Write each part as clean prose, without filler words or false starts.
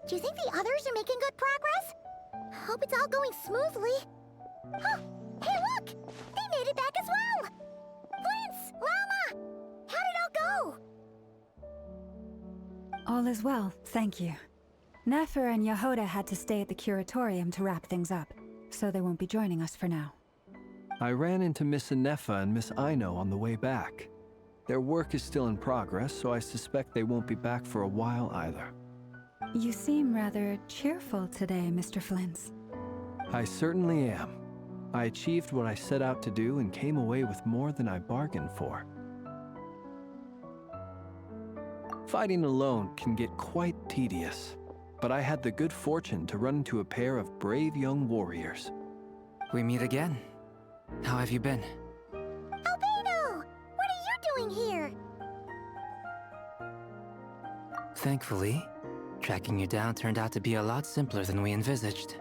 Do you think the others are making good progress? Hope it's all going smoothly. Oh, hey look! They made it back as well! Prince! Llama! How did it all go? All is well, thank you. Nefer and Yehoda had to stay at the curatorium to wrap things up, so they won't be joining us for now. I ran into Miss Anefa and Miss Aino on the way back. Their work is still in progress, so I suspect they won't be back for a while either. You seem rather cheerful today, Mr. Flintz. I certainly am. I achieved what I set out to do and came away with more than I bargained for. Fighting alone can get quite tedious, but I had the good fortune to run into a pair of brave young warriors. We meet again. How have you been? Albedo! What are you doing here? Thankfully, tracking you down turned out to be a lot simpler than we envisaged.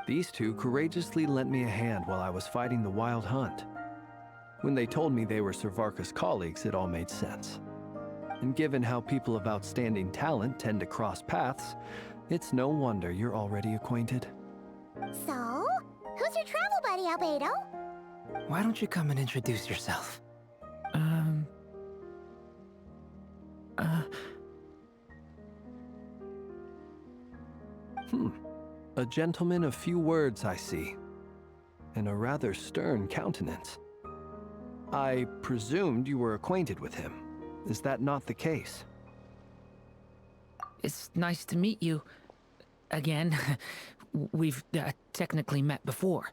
These two courageously lent me a hand while I was fighting the Wild Hunt. When they told me they were Servarka's colleagues, it all made sense. And given how people of outstanding talent tend to cross paths, it's no wonder you're already acquainted. So, who's your travel buddy, Albedo? Why don't you come and introduce yourself? A gentleman of few words, I see, and a rather stern countenance. I presumed you were acquainted with him. Is that not the case? It's nice to meet you. Again. We've technically met before.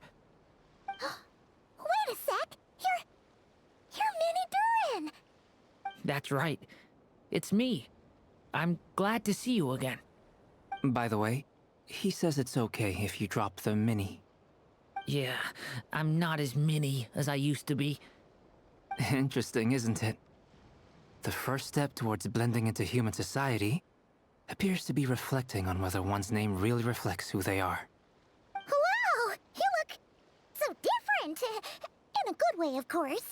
Wait a sec! You're Minnie Durin! That's right. It's me. I'm glad to see you again. By the way, he says it's okay if you drop the mini. Yeah, I'm not as mini as I used to be. Interesting, isn't it? The first step towards blending into human society appears to be reflecting on whether one's name really reflects who they are. Wow! You look so different! In a good way, of course.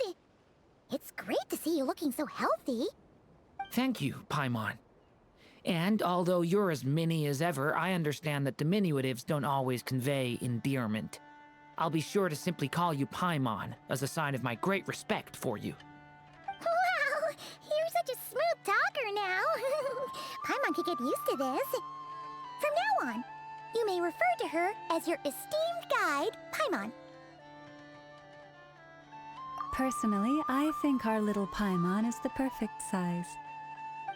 It's great to see you looking so healthy. Thank you, Paimon. And although you're as mini as ever, I understand that diminutives don't always convey endearment. I'll be sure to simply call you Paimon as a sign of my great respect for you. Wow! You're such a smooth talker now. Paimon could get used to this. From now on, you may refer to her as your esteemed guide, Paimon. Personally, I think our little Paimon is the perfect size.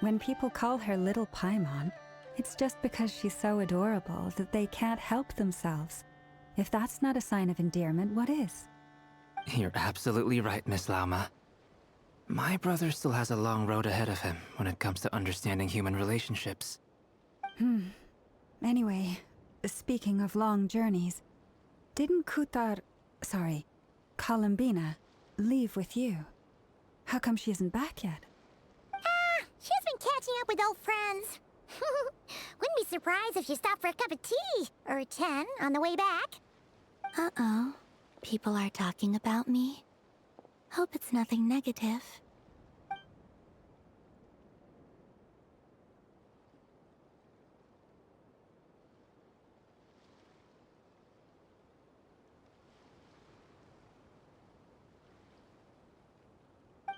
When people call her Little Paimon, it's just because she's so adorable that they can't help themselves. If that's not a sign of endearment, what is? You're absolutely right, Miss Lauma. My brother still has a long road ahead of him when it comes to understanding human relationships. Anyway, speaking of long journeys, didn't Columbina, leave with you? How come she isn't back yet? She's been catching up with old friends. Wouldn't be surprised if she stopped for a cup of tea or 10 on the way back. Uh-oh. People are talking about me. Hope it's nothing negative.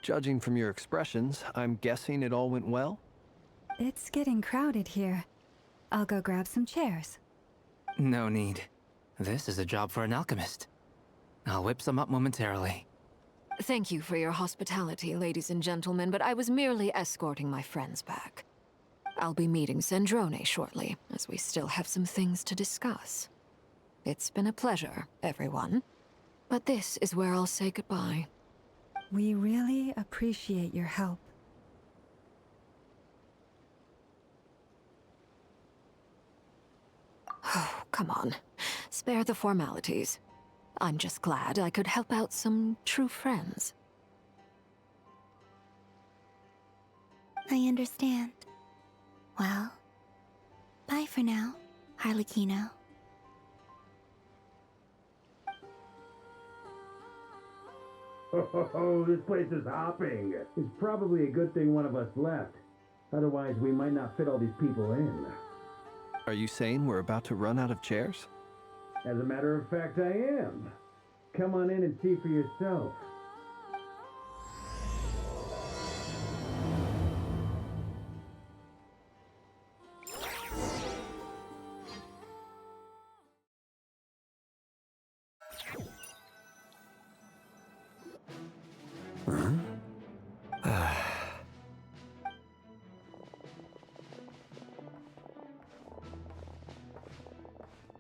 Judging from your expressions, I'm guessing it all went well? It's getting crowded here. I'll go grab some chairs. No need. This is a job for an alchemist. I'll whip some up momentarily. Thank you for your hospitality, ladies and gentlemen, but I was merely escorting my friends back. I'll be meeting Zendrone shortly, as we still have some things to discuss. It's been a pleasure, everyone. But this is where I'll say goodbye. We really appreciate your help. Oh, come on. Spare the formalities. I'm just glad I could help out some true friends. I understand. Well, bye for now, Harlequino. Oh, this place is hopping. It's probably a good thing one of us left. Otherwise, we might not fit all these people in. Are you saying we're about to run out of chairs? As a matter of fact, I am. Come on in and see for yourself.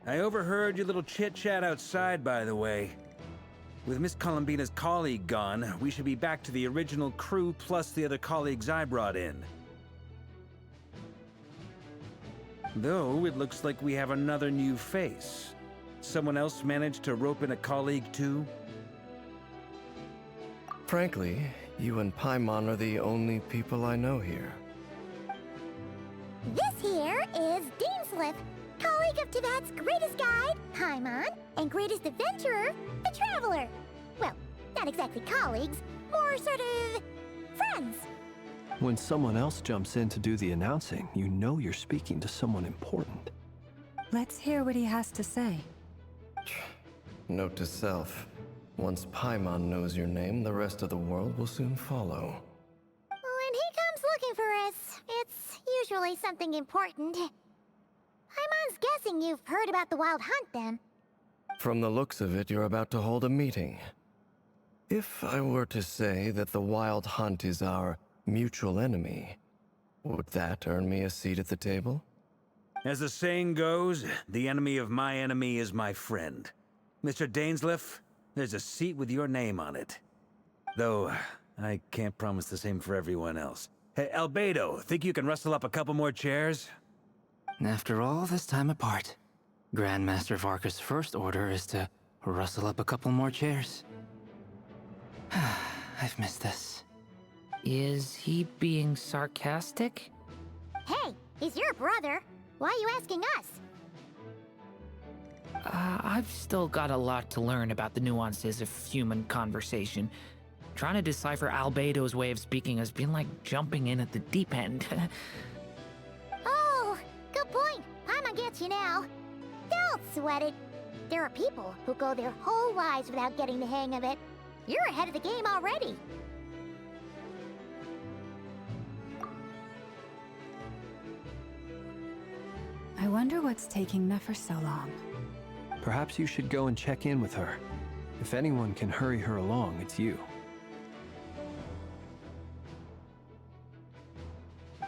I overheard your little chit-chat outside, by the way. With Miss Columbina's colleague gone, we should be back to the original crew plus the other colleagues I brought in. Though, it looks like we have another new face. Someone else managed to rope in a colleague too? Frankly, you and Paimon are the only people I know here. This here is Deansliff, colleague of Tibet's greatest guide, Paimon, and greatest adventurer, the Traveler. Well, not exactly colleagues, more sort of friends. When someone else jumps in to do the announcing, you know you're speaking to someone important. Let's hear what he has to say. Note to self. Once Paimon knows your name, the rest of the world will soon follow. When he comes looking for us, it's usually something important. Paimon's guessing you've heard about the Wild Hunt, then. From the looks of it, you're about to hold a meeting. If I were to say that the Wild Hunt is our mutual enemy, would that earn me a seat at the table? As the saying goes, the enemy of my enemy is my friend. Mr. Dainsliff, there's a seat with your name on it. Though, I can't promise the same for everyone else. Hey, Albedo, think you can rustle up a couple more chairs? After all this time apart, Grandmaster Varka's first order is to rustle up a couple more chairs. I've missed this. Is he being sarcastic? Hey, he's your brother. Why are you asking us? I've still got a lot to learn about the nuances of human conversation. Trying to decipher Albedo's way of speaking has been like jumping in at the deep end. Oh, good point. Paimon gets you now. Don't sweat it. There are people who go their whole lives without getting the hang of it. You're ahead of the game already. I wonder what's taking Nefer so long. Perhaps you should go and check in with her. If anyone can hurry her along, it's you.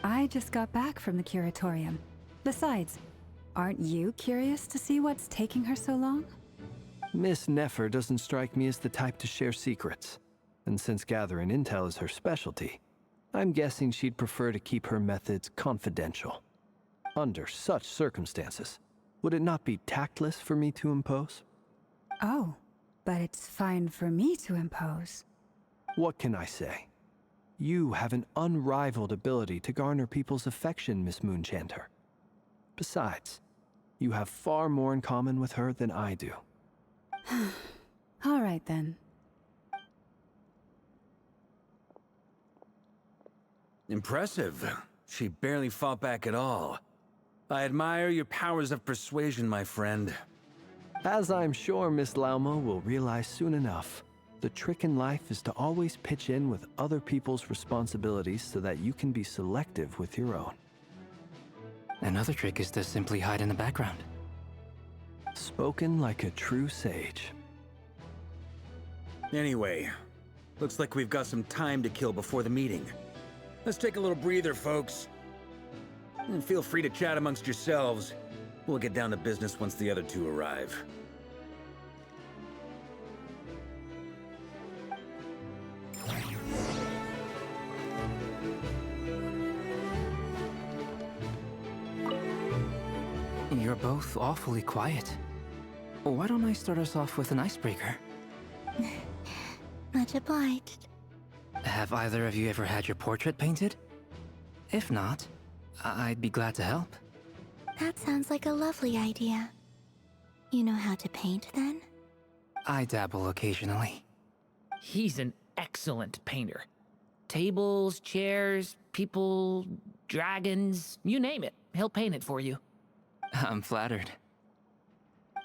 I just got back from the curatorium. Besides, aren't you curious to see what's taking her so long? Miss Nefer doesn't strike me as the type to share secrets. And since gathering intel is her specialty, I'm guessing she'd prefer to keep her methods confidential. Under such circumstances, would it not be tactless for me to impose? Oh, but it's fine for me to impose. What can I say? You have an unrivaled ability to garner people's affection, Miss Moonchanter. Besides, you have far more in common with her than I do. All right then. Impressive. She barely fought back at all. I admire your powers of persuasion, my friend. As I'm sure Miss Lauma will realize soon enough, the trick in life is to always pitch in with other people's responsibilities so that you can be selective with your own. Another trick is to simply hide in the background. Spoken like a true sage. Anyway, looks like we've got some time to kill before the meeting. Let's take a little breather, folks. And feel free to chat amongst yourselves. We'll get down to business once the other two arrive. You're both awfully quiet. Why don't I start us off with an icebreaker? Much obliged. Have either of you ever had your portrait painted? If not, I'd be glad to help. That sounds like a lovely idea. You know how to paint, then? I dabble occasionally. He's an excellent painter. Tables, chairs, people, dragons, you name it. He'll paint it for you. I'm flattered.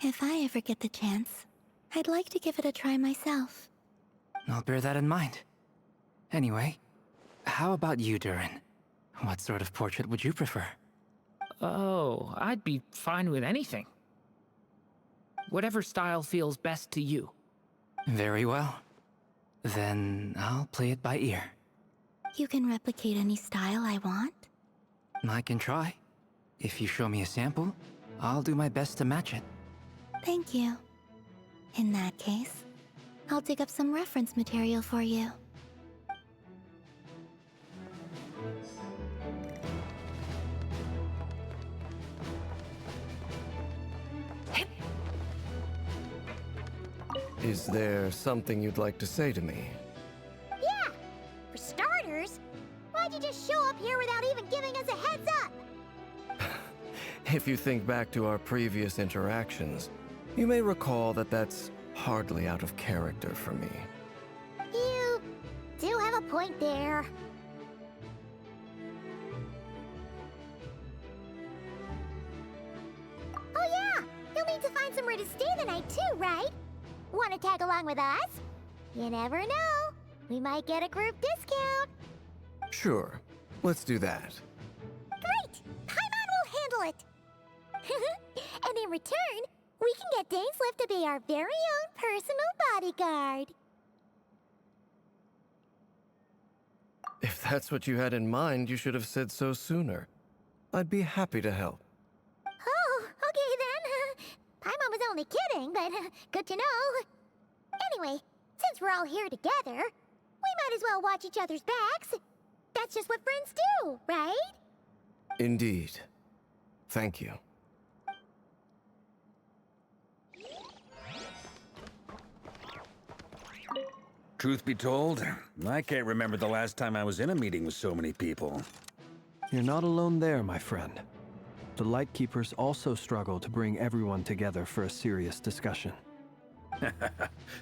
If I ever get the chance, I'd like to give it a try myself. I'll bear that in mind. Anyway, how about you, Durin? What sort of portrait would you prefer? Oh, I'd be fine with anything. Whatever style feels best to you. Very well. Then I'll play it by ear. You can replicate any style I want? I can try. If you show me a sample, I'll do my best to match it. Thank you. In that case, I'll dig up some reference material for you. Is there something you'd like to say to me? Yeah! For starters, why'd you just show up here without even giving us a heads up? If you think back to our previous interactions, you may recall that that's hardly out of character for me. You do have a point there. Oh yeah! You'll need to find somewhere to stay the night too, right? Want to tag along with us? You never know. We might get a group discount. Sure, let's do that. Great! Paimon will handle it! And in return, we can get Dainslift to be our very own personal bodyguard. If that's what you had in mind, you should have said so sooner. I'd be happy to help. Oh, okay then. Paimon was only kidding, but good to know. Anyway, since we're all here together, we might as well watch each other's backs. That's just what friends do, right? Indeed. Thank you. Truth be told, I can't remember the last time I was in a meeting with so many people. You're not alone there, my friend. The Lightkeepers also struggle to bring everyone together for a serious discussion.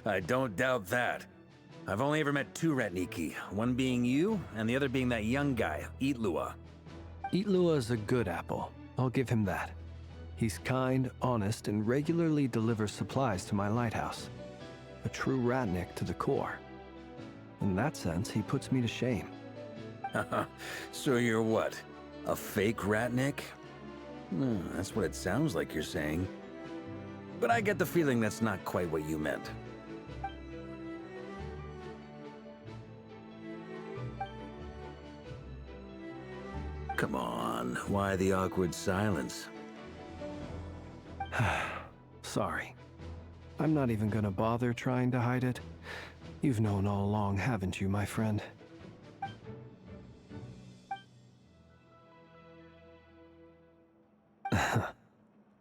I don't doubt that. I've only ever met two Ratniki, one being you, and the other being that young guy, Itlua. Itlua is a good apple. I'll give him that. He's kind, honest, and regularly delivers supplies to my lighthouse. A true Ratnik to the core. In that sense, he puts me to shame. So you're what? A fake Ratnik? That's what it sounds like you're saying. But I get the feeling that's not quite what you meant. Come on, why the awkward silence? Sorry. I'm not even gonna bother trying to hide it. You've known all along, haven't you, my friend?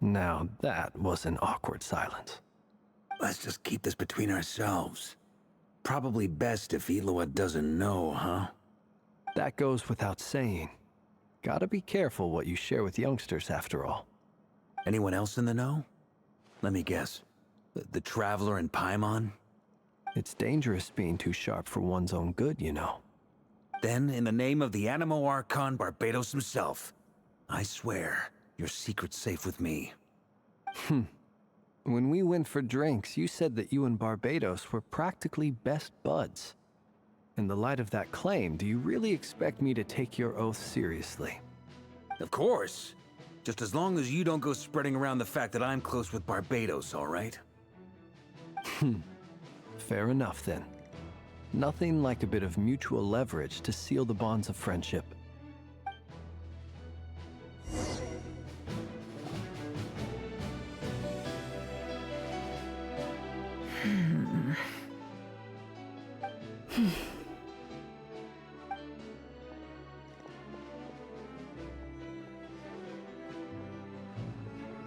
Now that was an awkward silence. Let's just keep this between ourselves. Probably best if Itlua doesn't know, huh? That goes without saying. Gotta be careful what you share with youngsters, after all. Anyone else in the know? Let me guess. The Traveler and Paimon? It's dangerous being too sharp for one's own good, you know. Then, in the name of the Animo Archon Barbados himself, I swear, your secret's safe with me. When we went for drinks, you said that you and Barbados were practically best buds. In the light of that claim, do you really expect me to take your oath seriously? Of course. Just as long as you don't go spreading around the fact that I'm close with Barbados, all right? Fair enough, then. Nothing like a bit of mutual leverage to seal the bonds of friendship.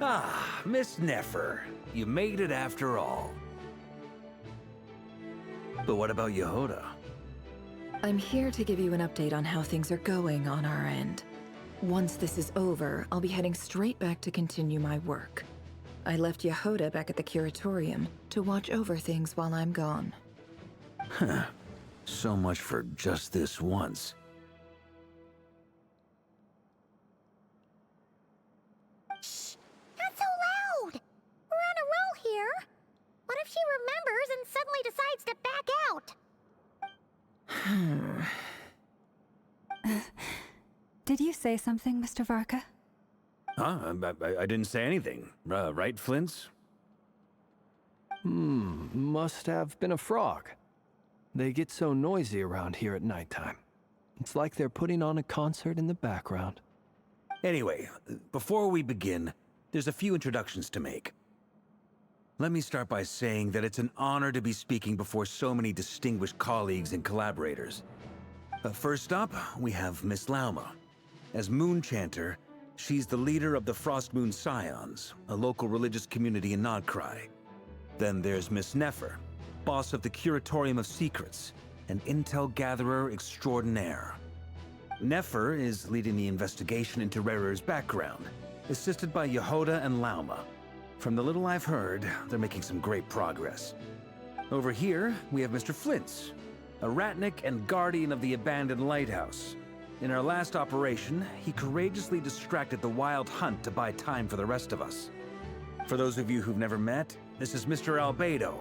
Ah, Miss Nefer. You made it after all. But what about Yehoda? I'm here to give you an update on how things are going on our end. Once this is over, I'll be heading straight back to continue my work. I left Yehoda back at the Curatorium to watch over things while I'm gone. Huh. So much for just this once. Shh! Did you say something, Mr. Varka? Huh? I didn't say anything. Right, Flints? Must have been a frog. They get so noisy around here at nighttime. It's like they're putting on a concert in the background. Anyway, before we begin, there's a few introductions to make. Let me start by saying that it's an honor to be speaking before so many distinguished colleagues and collaborators. First up, we have Miss Lauma. As Moon Chanter, she's the leader of the Frost Moon Scions, a local religious community in Krai. Then there's Miss Nefer, boss of the Curatorium of Secrets, an intel gatherer extraordinaire. Nefer is leading the investigation into Rerer's background, assisted by Yehoda and Lauma. From the little I've heard, they're making some great progress. Over here, we have Mr. Flintz, a ratnik and guardian of the abandoned lighthouse. In our last operation, he courageously distracted the Wild Hunt to buy time for the rest of us. For those of you who've never met, this is Mr. Albedo,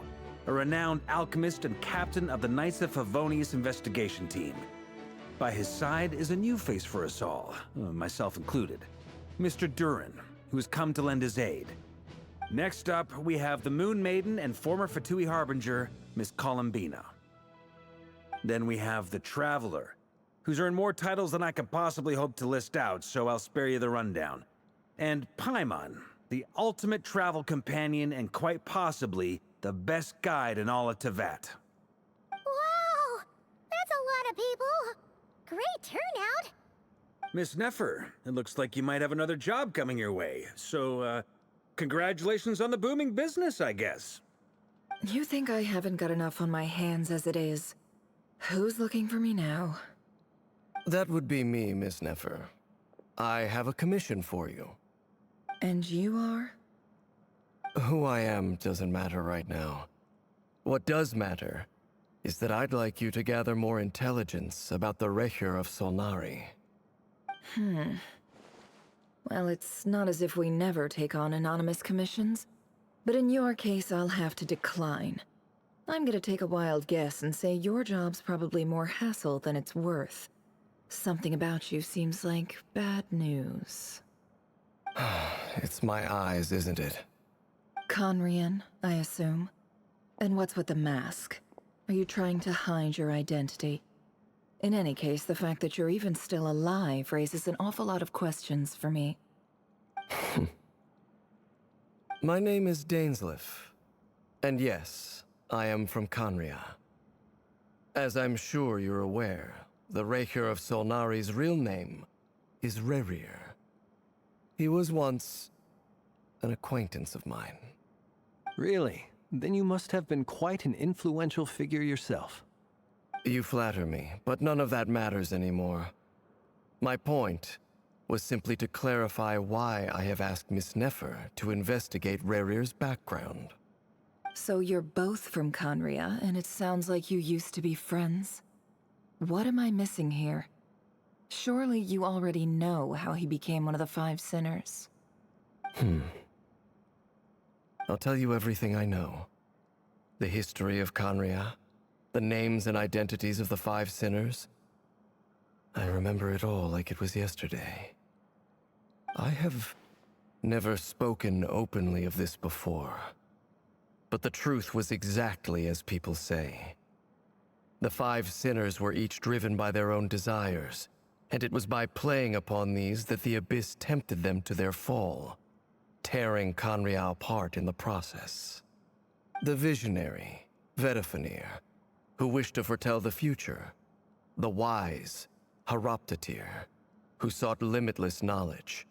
a renowned alchemist and captain of the Knights of Favonius investigation team. By his side is a new face for us all, myself included, Mr. Durin, who has come to lend his aid. Next up, we have the Moon Maiden and former Fatui Harbinger, Miss Columbina. Then we have the Traveler, who's earned more titles than I could possibly hope to list out, so I'll spare you the rundown. And Paimon, the ultimate travel companion and quite possibly the best guide in all of Tevat. Wow! That's a lot of people! Great turnout! Miss Nefer, it looks like you might have another job coming your way, so, congratulations on the booming business, I guess. You think I haven't got enough on my hands as it is? Who's looking for me now? That would be me, Miss Nefer. I have a commission for you. And you are? Who I am doesn't matter right now. What does matter is that I'd like you to gather more intelligence about the Recher of Solnari. Well, it's not as if we never take on anonymous commissions. But in your case, I'll have to decline. I'm gonna take a wild guess and say your job's probably more hassle than it's worth. Something about you seems like bad news. It's my eyes, isn't it? Conrian, I assume. And what's with the mask? Are you trying to hide your identity? In any case, the fact that you're even still alive raises an awful lot of questions for me. My name is Dainsleif. And yes, I am from Conria. As I'm sure you're aware, the Recher of Solnari's real name is Rerir. He was once an acquaintance of mine. Really? Then you must have been quite an influential figure yourself. You flatter me, but none of that matters anymore. My point was simply to clarify why I have asked Miss Nefer to investigate Rerir's background. So you're both from Conria, and it sounds like you used to be friends? What am I missing here? Surely you already know how he became one of the Five Sinners. I'll tell you everything I know. The history of Conria, the names and identities of the Five Sinners. I remember it all like it was yesterday. I have never spoken openly of this before. But the truth was exactly as people say. The Five Sinners were each driven by their own desires, and it was by playing upon these that the Abyss tempted them to their fall, tearing Conria apart in the process. The visionary, Vedafenir, who wished to foretell the future. The wise, Haroptatir, who sought limitless knowledge.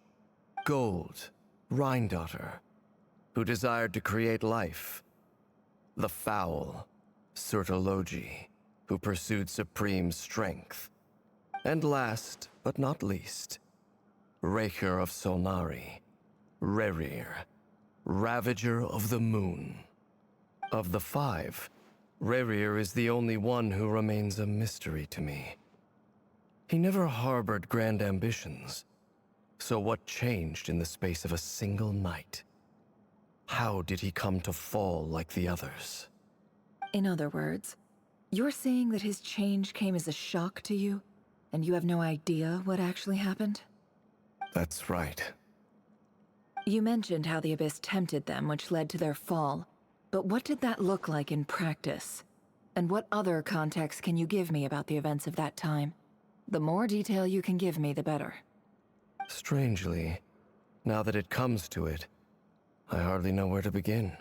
Gold, Rheindotter, who desired to create life. The foul, Surtologi, who pursued supreme strength. And last, but not least, Recher of Solnari, Rerir, Ravager of the Moon. Of the five, Rerir is the only one who remains a mystery to me. He never harbored grand ambitions. So what changed in the space of a single night? How did he come to fall like the others? In other words, You're saying that his change came as a shock to you, and you have no idea what actually happened? That's right. You mentioned how the Abyss tempted them, which led to their fall. But what did that look like in practice? And what other context can you give me about the events of that time? The more detail you can give me, the better. Strangely, now that it comes to it, I hardly know where to begin.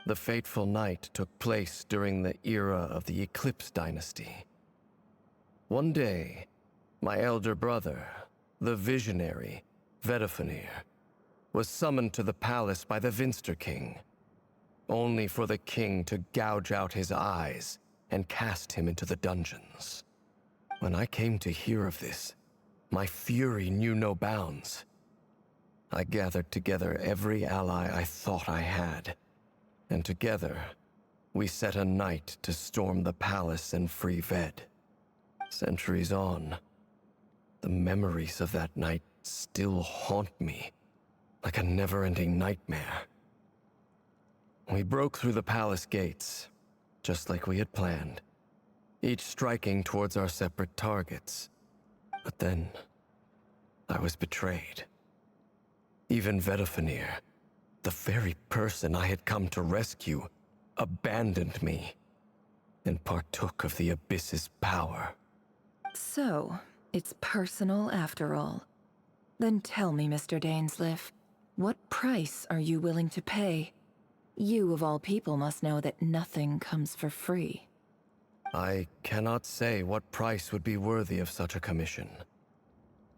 The fateful night took place during the era of the Eclipse Dynasty. One day, my elder brother, the visionary, Vedifenir, was summoned to the palace by the Vinster King, only for the king to gouge out his eyes and cast him into the dungeons. When I came to hear of this, my fury knew no bounds. I gathered together every ally I thought I had, and together, we set a night to storm the palace and free Ved. Centuries on, the memories of that night still haunt me like a never-ending nightmare. We broke through the palace gates, just like we had planned, each striking towards our separate targets. But then, I was betrayed. Even Vedifenir, the very person I had come to rescue, abandoned me and partook of the Abyss's power. So, it's personal after all. Then tell me, Mr. Dainsleif, what price are you willing to pay? You, of all people, must know that nothing comes for free. I cannot say what price would be worthy of such a commission.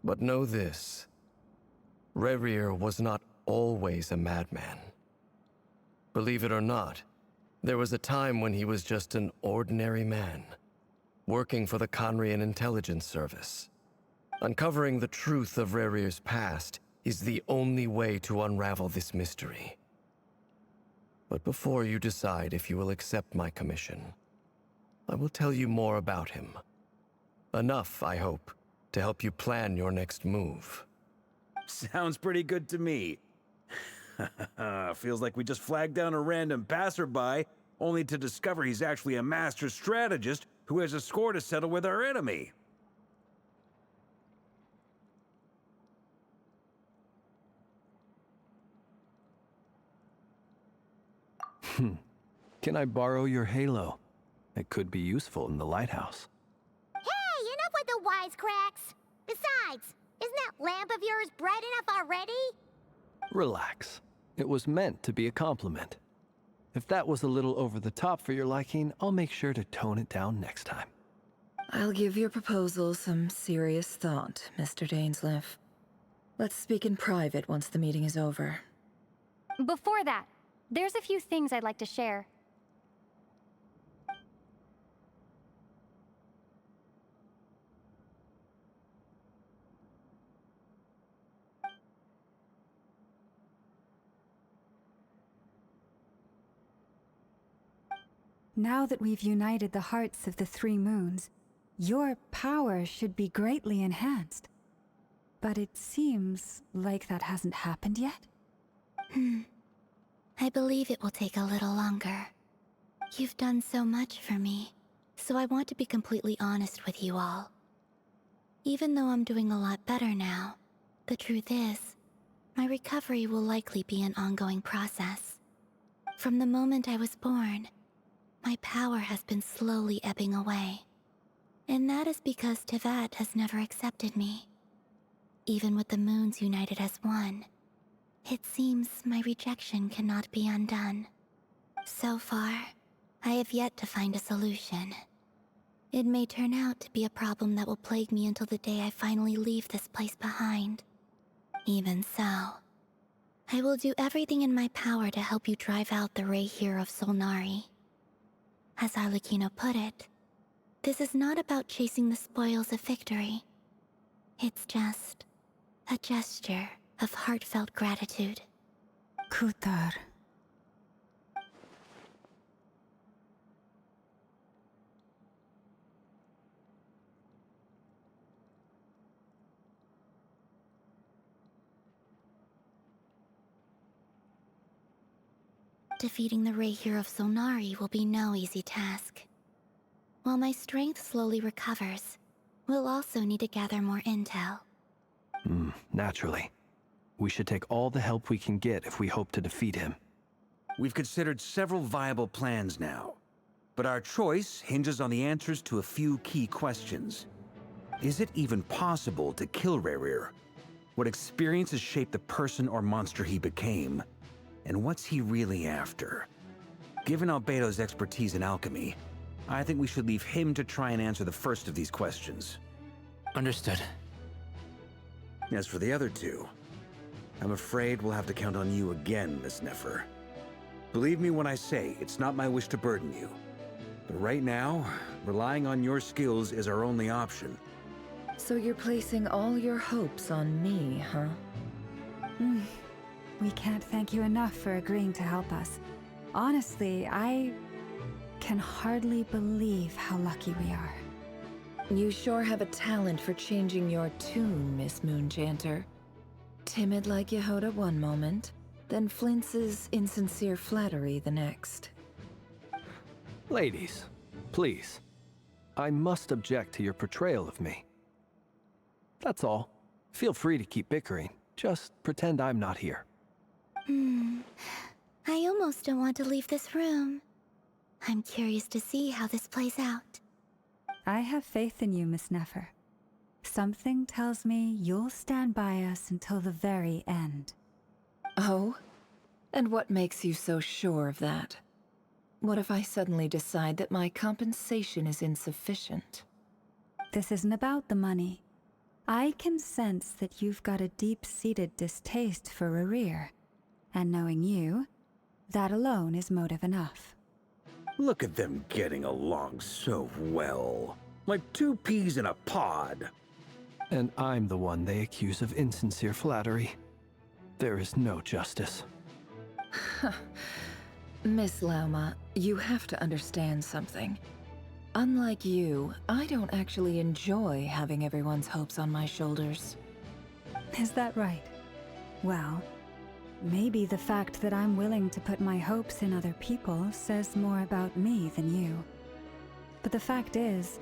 But know this. Rerir was not always a madman. Believe it or not, there was a time when he was just an ordinary man, working for the Conrian Intelligence Service. Uncovering the truth of Rerir's past is the only way to unravel this mystery. But before you decide if you will accept my commission, I will tell you more about him. Enough, I hope, to help you plan your next move. Sounds pretty good to me. Feels like we just flagged down a random passerby, only to discover he's actually a master strategist who has a score to settle with our enemy. Can I borrow your halo? It could be useful in the lighthouse. Hey, enough with the wisecracks! Besides, isn't that lamp of yours bright enough already? Relax. It was meant to be a compliment. If that was a little over the top for your liking, I'll make sure to tone it down next time. I'll give your proposal some serious thought, Mr. Dainsleif. Let's speak in private once the meeting is over. Before that, there's a few things I'd like to share. Now that we've united the hearts of the three moons, your power should be greatly enhanced. But it seems like that hasn't happened yet? I believe it will take a little longer. You've done so much for me, so I want to be completely honest with you all. Even though I'm doing a lot better now, the truth is, my recovery will likely be an ongoing process. From the moment I was born, my power has been slowly ebbing away. And that is because Tevat has never accepted me. Even with the moons united as one, it seems my rejection cannot be undone. So far, I have yet to find a solution. It may turn out to be a problem that will plague me until the day I finally leave this place behind. Even so, I will do everything in my power to help you drive out the Ray here of Solnari. As Arlecchino put it, this is not about chasing the spoils of victory. It's just a gesture of heartfelt gratitude. Kutar. Defeating the Ray here of Solnari will be no easy task. While my strength slowly recovers, we'll also need to gather more intel. Naturally. We should take all the help we can get if we hope to defeat him. We've considered several viable plans now, but our choice hinges on the answers to a few key questions. Is it even possible to kill Rerir? What experiences shaped the person or monster he became? And what's he really after? Given Albedo's expertise in alchemy, I think we should leave him to try and answer the first of these questions. Understood. As for the other two, I'm afraid we'll have to count on you again, Miss Nefer. Believe me when I say it's not my wish to burden you. But right now, relying on your skills is our only option. So you're placing all your hopes on me, huh? We can't thank you enough for agreeing to help us. Honestly, I can hardly believe how lucky we are. You sure have a talent for changing your tune, Miss Moonchanter. Timid like Yehoda one moment, then flinches insincere flattery the next. Ladies, please. I must object to your portrayal of me. That's all. Feel free to keep bickering. Just pretend I'm not here. I almost don't want to leave this room. I'm curious to see how this plays out. I have faith in you, Miss Nefer. Something tells me you'll stand by us until the very end. Oh? And what makes you so sure of that? What if I suddenly decide that my compensation is insufficient? This isn't about the money. I can sense that you've got a deep-seated distaste for Rerir. And knowing you, that alone is motive enough. Look at them getting along so well. Like two peas in a pod. And I'm the one they accuse of insincere flattery. There is no justice. Miss Lauma, you have to understand something. Unlike you, I don't actually enjoy having everyone's hopes on my shoulders. Is that right? Well, maybe the fact that I'm willing to put my hopes in other people says more about me than you. But the fact is,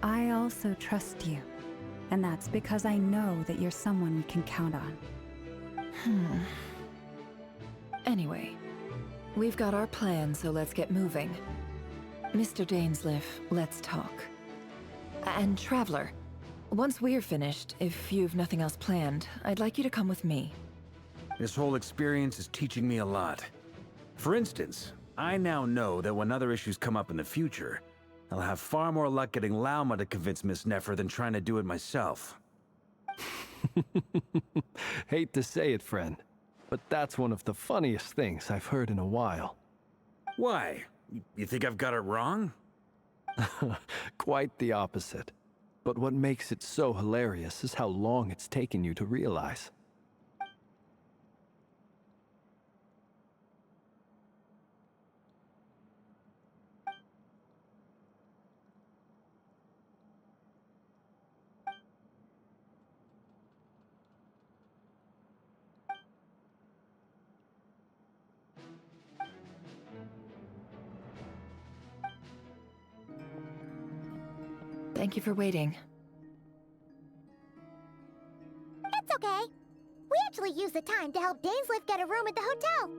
I also trust you. And that's because I know that you're someone we can count on. Anyway, we've got our plan, so let's get moving. Mr. Dainsleif, let's talk. And Traveler, once we're finished, if you've nothing else planned, I'd like you to come with me. This whole experience is teaching me a lot. For instance, I now know that when other issues come up in the future, I'll have far more luck getting Lauma to convince Miss Nefer than trying to do it myself. Hate to say it, friend, but that's one of the funniest things I've heard in a while. Why? You think I've got it wrong? Quite the opposite. But what makes it so hilarious is how long it's taken you to realize. Thank you for waiting. It's okay. We actually used the time to help Dainsleif get a room at the hotel.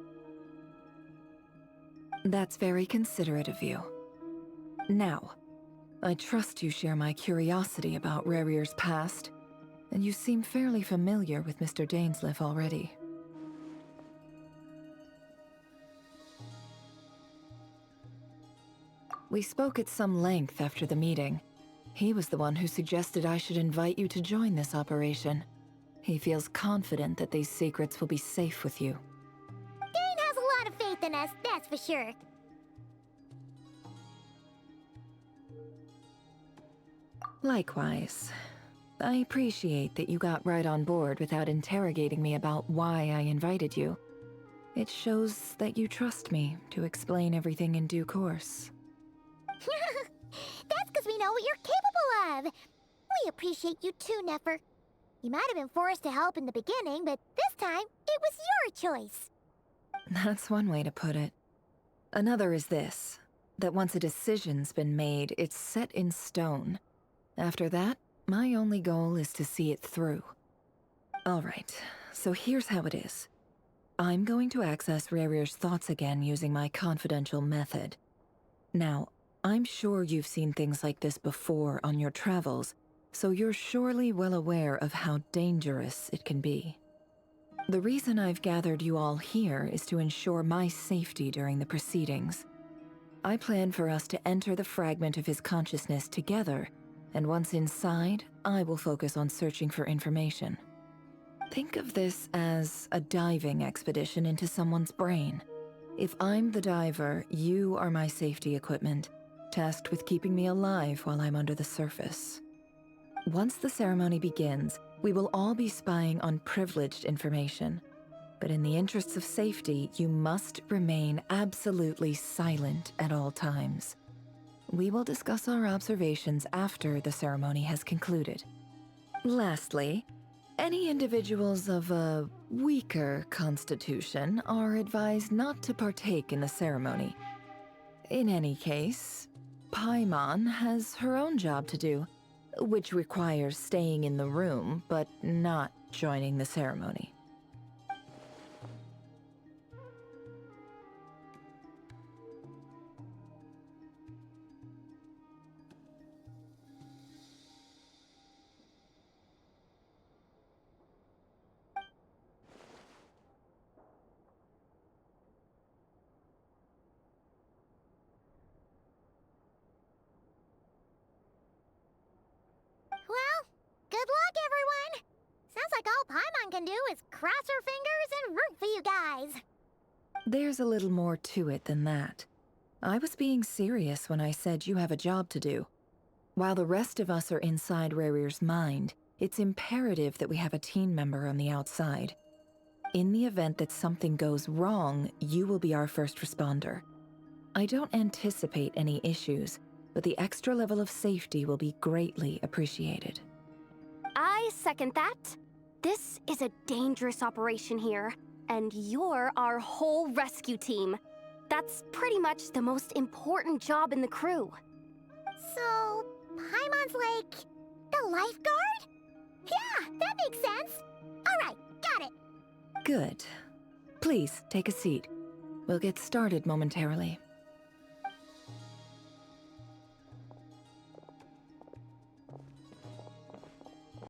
That's very considerate of you. Now, I trust you share my curiosity about Rerir's past, and you seem fairly familiar with Mr. Dainsleif already. We spoke at some length after the meeting. He was the one who suggested I should invite you to join this operation. He feels confident that these secrets will be safe with you. Dane has a lot of faith in us, that's for sure. Likewise. I appreciate that you got right on board without interrogating me about why I invited you. It shows that you trust me to explain everything in due course. That's because we know what you're capable of. We appreciate you too, Nefer. You might have been forced to help in the beginning, but this time, it was your choice. That's one way to put it. Another is this. That once a decision's been made, it's set in stone. After that, my only goal is to see it through. Alright, so here's how it is. I'm going to access Rarir's thoughts again using my confidential method. Now, I'm sure you've seen things like this before on your travels, so you're surely well aware of how dangerous it can be. The reason I've gathered you all here is to ensure my safety during the proceedings. I plan for us to enter the fragment of his consciousness together, and once inside, I will focus on searching for information. Think of this as a diving expedition into someone's brain. If I'm the diver, you are my safety equipment, tasked with keeping me alive while I'm under the surface. Once the ceremony begins, we will all be spying on privileged information. But in the interests of safety, you must remain absolutely silent at all times. We will discuss our observations after the ceremony has concluded. Lastly, any individuals of a weaker constitution are advised not to partake in the ceremony. In any case, Paimon has her own job to do, which requires staying in the room but not joining the ceremony. Well, good luck, everyone! Sounds like all Paimon can do is cross her fingers and root for you guys. There's a little more to it than that. I was being serious when I said you have a job to do. While the rest of us are inside Rarir's mind, it's imperative that we have a team member on the outside. In the event that something goes wrong, you will be our first responder. I don't anticipate any issues, but the extra level of safety will be greatly appreciated. I second that. This is a dangerous operation here, and you're our whole rescue team. That's pretty much the most important job in the crew. So, Paimon's like the lifeguard? Yeah, that makes sense. Alright, got it. Good. Please, take a seat. We'll get started momentarily.